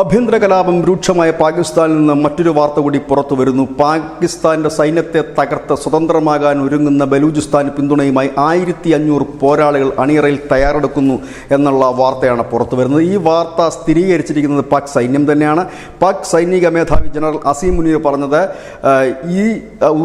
ആഭ്യന്തര കലാപം രൂക്ഷമായ പാകിസ്ഥാനിൽ നിന്ന് മറ്റൊരു വാർത്ത കൂടി പുറത്തു വരുന്നു. പാകിസ്ഥാന്റെ സൈന്യത്തെ തകർത്ത് സ്വതന്ത്രമാകാൻ ഒരുങ്ങുന്ന ബലൂചിസ്ഥാൻ പിന്തുണയുമായി 1500 പോരാളികൾ അണിയറയിൽ തയ്യാറെടുക്കുന്നു എന്നുള്ള വാർത്തയാണ് പുറത്തു വരുന്നത്. ഈ വാർത്ത സ്ഥിരീകരിച്ചിരിക്കുന്നത് പാക് സൈന്യം തന്നെയാണ്. പാക് സൈനിക മേധാവി ജനറൽ അസീം മുനീർ പറഞ്ഞത് ഈ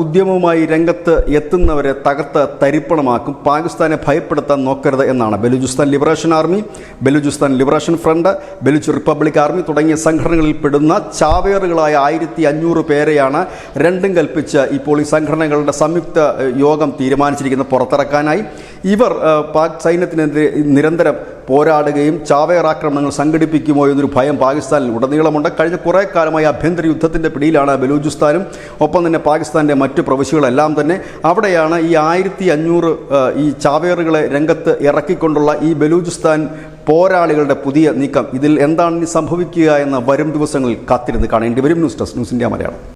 ഉദ്യമവുമായി രംഗത്ത് എത്തുന്നവരെ തകർത്ത് തരിപ്പണമാക്കും, പാകിസ്ഥാനെ ഭയപ്പെടുത്താൻ നോക്കരുത് എന്നാണ്. Balochistan liberation army, Balochistan liberation front, Baloch republic army തുടങ്ങിയ സംഘടനകളിൽ പെടുന്ന ചാവേറുകളായ 1500 പേരെയാണ് രണ്ടും കൽപ്പിച്ച് ഇപ്പോൾ ഈ സംഘടനകളുടെ സംയുക്ത യോഗം തീരുമാനിച്ചിരിക്കുന്നത് പുറത്തിറക്കാനായി. ഇവർ പാക് സൈന്യത്തിനെതിരെ നിരന്തരം പോരാടുകയും ചാവേറാക്രമണങ്ങൾ സംഘടിപ്പിക്കുമോ എന്നൊരു ഭയം പാകിസ്ഥാനിൽ ഉടനീളമുണ്ട്. കഴിഞ്ഞ കുറേ കാലമായി ആഭ്യന്തര യുദ്ധത്തിൻ്റെ പിടിയിലാണ് ബലൂചിസ്ഥാനും ഒപ്പം തന്നെ പാകിസ്ഥാൻ്റെ മറ്റു പ്രവിശ്യകളെല്ലാം തന്നെ. അവിടെയാണ് ഈ 1500 ഈ ചാവേറുകളെ രംഗത്ത് ഇറക്കിക്കൊണ്ടുള്ള ഈ ബലൂചിസ്ഥാൻ പോരാളികളുടെ പുതിയ നീക്കം. ഇതിൽ എന്താണ് ഇനി സംഭവിക്കുക എന്ന് വരും ദിവസങ്ങളിൽ കാത്തിരുന്ന് കാണേണ്ടി വരും. News desk, news India Malayalam.